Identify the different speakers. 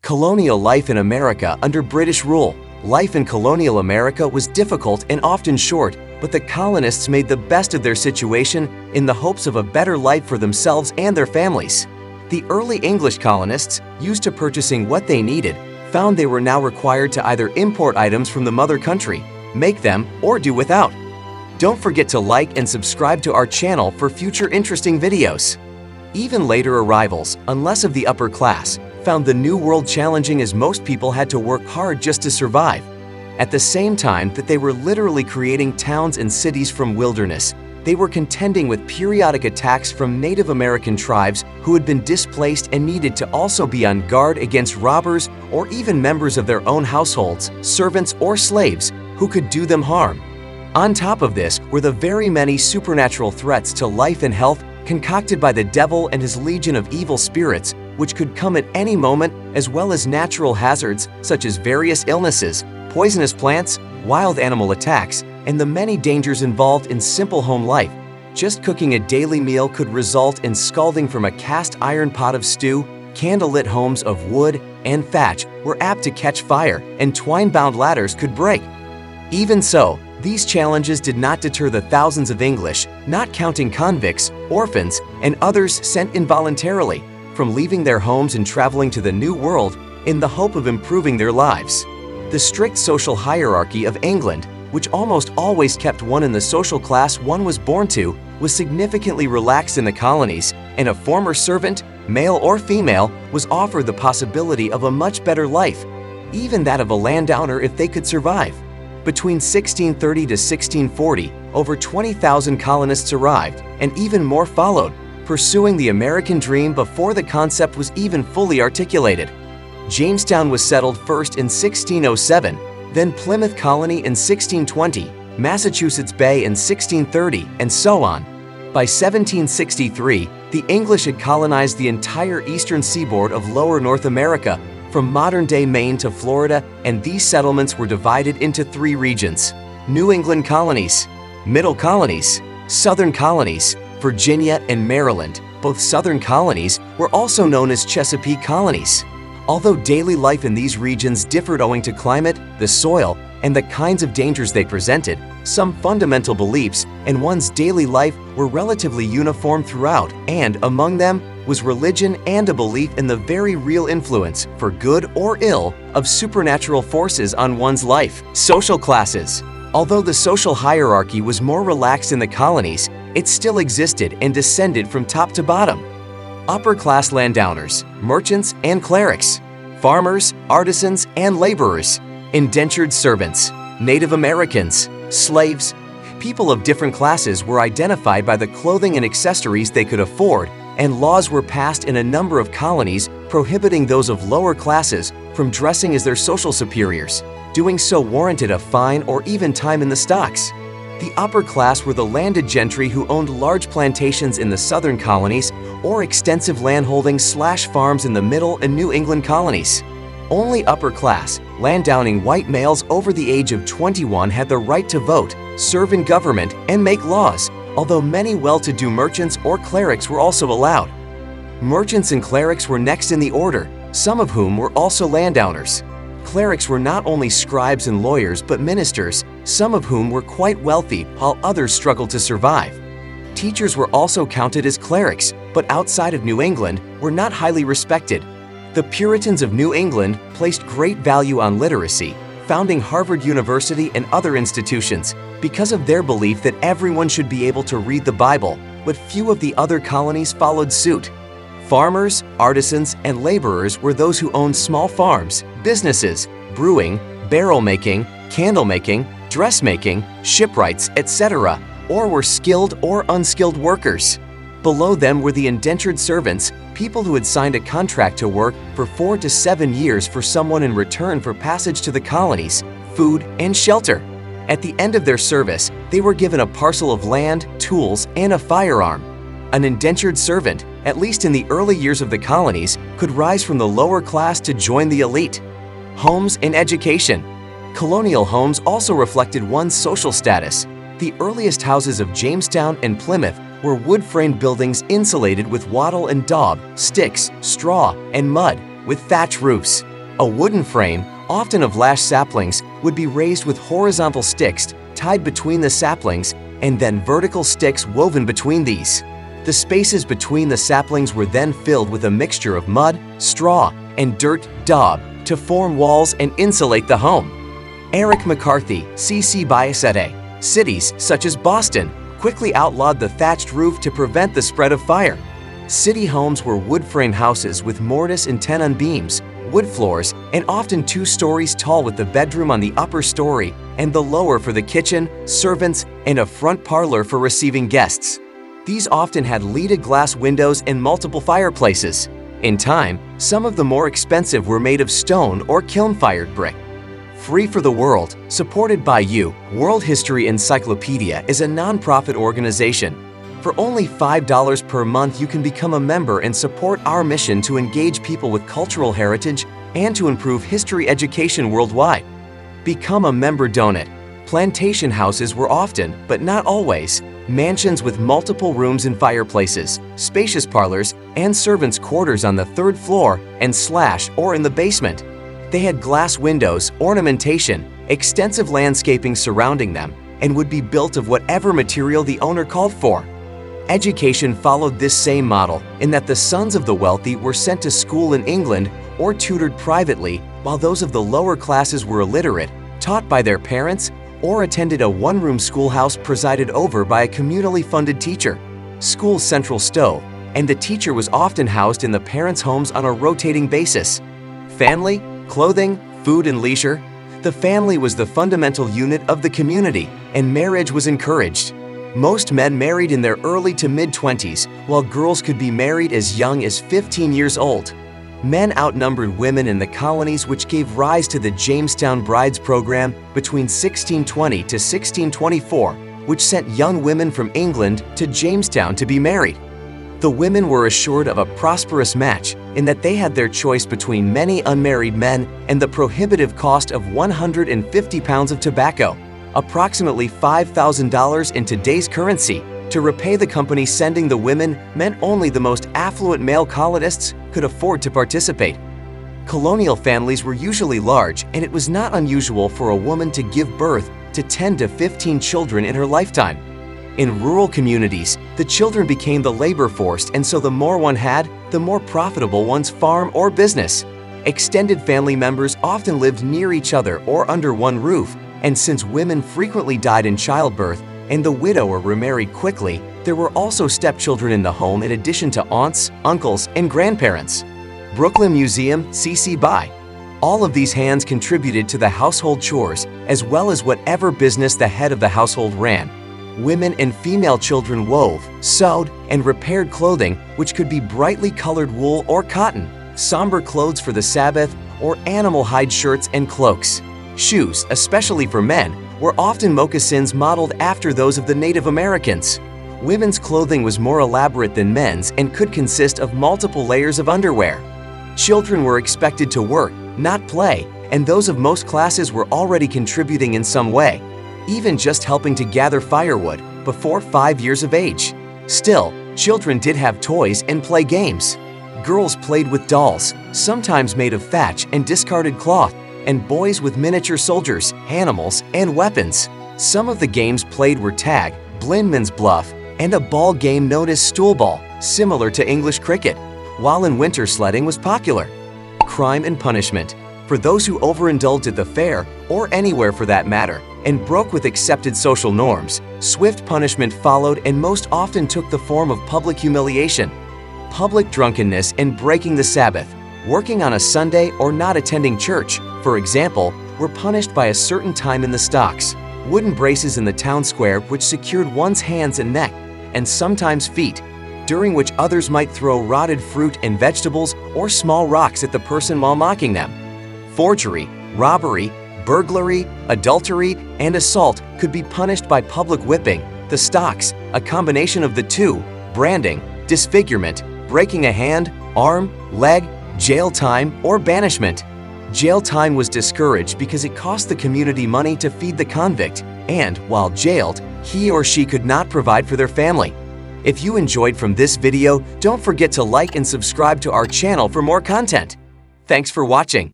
Speaker 1: Colonial life in America under British rule. Life in colonial America was difficult and often short, but the colonists made the best of their situation in the hopes of a better life for themselves and their families. The early English colonists, used to purchasing what they needed, found they were now required to either import items from the mother country, make them, or do without. Don't forget to like and subscribe to our channel for future interesting videos. Even later arrivals, unless of the upper class, found the New World challenging as most people had to work hard just to survive. At the same time that they were literally creating towns and cities from wilderness, they were contending with periodic attacks from Native American tribes who had been displaced and needed to also be on guard against robbers or even members of their own households, servants or slaves, who could do them harm. On top of this were the very many supernatural threats to life and health concocted by the devil and his legion of evil spirits, which could come at any moment, as well as natural hazards such as various illnesses, poisonous plants, wild animal attacks, and the many dangers involved in simple home life. Just cooking a daily meal could result in scalding from a cast iron pot of stew. Candlelit homes of wood and thatch were apt to catch fire, and twine-bound ladders could break. Even so, these challenges did not deter the thousands of English, not counting convicts, orphans, and others sent involuntarily, from leaving their homes and traveling to the New World in the hope of improving their lives. The strict social hierarchy of England, which almost always kept one in the social class one was born to, was significantly relaxed in the colonies, and a former servant, male or female, was offered the possibility of a much better life, even that of a landowner if they could survive. Between 1630 to 1640, over 20,000 colonists arrived, and even more followed, pursuing the American dream before the concept was even fully articulated. Jamestown was settled first in 1607, then Plymouth Colony in 1620, Massachusetts Bay in 1630, and so on. By 1763, the English had colonized the entire eastern seaboard of lower North America, from modern-day Maine to Florida, and these settlements were divided into three regions: New England colonies, Middle colonies, Southern colonies, Virginia and Maryland. Both Southern colonies were also known as Chesapeake colonies. Although daily life in these regions differed owing to climate, the soil, and the kinds of dangers they presented, some fundamental beliefs in one's daily life were relatively uniform throughout, and among them was religion and a belief in the very real influence, for good or ill, of supernatural forces on one's life. Social classes. Although the social hierarchy was more relaxed in the colonies, it still existed and descended from top to bottom. Upper-class landowners, merchants and clerics, farmers, artisans and laborers, indentured servants, Native Americans, slaves. People of different classes were identified by the clothing and accessories they could afford, and laws were passed in a number of colonies prohibiting those of lower classes from dressing as their social superiors. Doing so warranted a fine or even time in the stocks. The upper class were the landed gentry who owned large plantations in the southern colonies or extensive landholdings/farms in the Middle and New England colonies. Only upper class, landowning white males over the age of 21 had the right to vote, serve in government, and make laws, although many well-to-do merchants or clerics were also allowed. Merchants and clerics were next in the order, some of whom were also landowners. Clerics were not only scribes and lawyers but ministers, some of whom were quite wealthy while others struggled to survive. Teachers were also counted as clerics, but outside of New England were not highly respected. The Puritans of New England placed great value on literacy, founding Harvard University and other institutions because of their belief that everyone should be able to read the Bible, but few of the other colonies followed suit. Farmers, artisans, and laborers were those who owned small farms, businesses, brewing, barrel making, candle making, dressmaking, shipwrights, etc., or were skilled or unskilled workers. Below them were the indentured servants, people who had signed a contract to work for 4 to 7 years for someone in return for passage to the colonies, food, and shelter. At the end of their service, they were given a parcel of land, tools, and a firearm. An indentured servant, at least in the early years of the colonies, could rise from the lower class to join the elite. Homes and education. Colonial homes also reflected one's social status. The earliest houses of Jamestown and Plymouth were wood-framed buildings insulated with wattle and daub, sticks, straw, and mud, with thatch roofs. A wooden frame, often of lash saplings, would be raised with horizontal sticks tied between the saplings and then vertical sticks woven between these. The spaces between the saplings were then filled with a mixture of mud, straw, and dirt daub to form walls and insulate the home. Eric McCarthy, C.C. Biasette. Cities such as Boston quickly outlawed the thatched roof to prevent the spread of fire. City homes were wood frame houses with mortise and tenon beams, wood floors, and often 2 stories tall, with the bedroom on the upper story and the lower for the kitchen, servants, and a front parlor for receiving guests. These often had leaded glass windows and multiple fireplaces. In time, some of the more expensive were made of stone or kiln-fired brick. Free for the World, supported by you, World History Encyclopedia is a non-profit organization. For only $5 per month, you can become a member and support our mission to engage people with cultural heritage and to improve history education worldwide. Become a member donut. Plantation houses were often, but not always, mansions with multiple rooms and fireplaces, spacious parlors, and servants' quarters on the 3rd floor and or in the basement. They had glass windows, ornamentation, extensive landscaping surrounding them, and would be built of whatever material the owner called for. Education followed this same model in that the sons of the wealthy were sent to school in England or tutored privately, while those of the lower classes were illiterate, taught by their parents, or attended a one-room schoolhouse presided over by a communally funded teacher. School's central stove, and the teacher was often housed in the parents' homes on a rotating basis. Family, clothing, food, and leisure. The family was the fundamental unit of the community, and marriage was encouraged. Most men married in their early to mid-20s, while girls could be married as young as 15 years old. Men outnumbered women in the colonies, which gave rise to the Jamestown Brides program between 1620 to 1624, which sent young women from England to Jamestown to be married. The women were assured of a prosperous match in that they had their choice between many unmarried men and the prohibitive cost of 150 pounds of tobacco, approximately $5,000 in today's currency. To repay the company sending the women meant only the most affluent male colonists could afford to participate. Colonial families were usually large, and it was not unusual for a woman to give birth to 10 to 15 children in her lifetime. In rural communities, the children became the labor force, and so the more one had, the more profitable one's farm or business. Extended family members often lived near each other or under one roof, and since women frequently died in childbirth and the widower remarried quickly, there were also stepchildren in the home in addition to aunts, uncles, and grandparents. Brooklyn Museum, C.C. by. All of these hands contributed to the household chores, as well as whatever business the head of the household ran. Women and female children wove, sewed, and repaired clothing, which could be brightly colored wool or cotton, somber clothes for the Sabbath, or animal hide shirts and cloaks. Shoes, especially for men, were often moccasins modeled after those of the Native Americans. Women's clothing was more elaborate than men's and could consist of multiple layers of underwear. Children were expected to work, not play, and those of most classes were already contributing in some way, even just helping to gather firewood before 5 years of age. Still, children did have toys and play games. Girls played with dolls, sometimes made of thatch and discarded cloth, and boys with miniature soldiers, animals, and weapons. Some of the games played were tag, blindman's buff, and a ball game known as stool ball, similar to English cricket, while in winter sledding was popular. Crime and punishment. For those who overindulged at the fair, or anywhere for that matter, and broke with accepted social norms, swift punishment followed and most often took the form of public humiliation. Public drunkenness and breaking the Sabbath, working on a Sunday, or not attending church, for example, were punished by a certain time in the stocks. Wooden braces in the town square which secured one's hands and neck, and sometimes feet, during which others might throw rotted fruit and vegetables or small rocks at the person while mocking them. Forgery, robbery, burglary, adultery, and assault could be punished by public whipping. The stocks, a combination of the two, branding, disfigurement, breaking a hand, arm, leg, jail time, or banishment. Jail time was discouraged because it cost the community money to feed the convict, and while jailed, he or she could not provide for their family. If you enjoyed from this video, don't forget to like and subscribe to our channel for more content. Thanks for watching.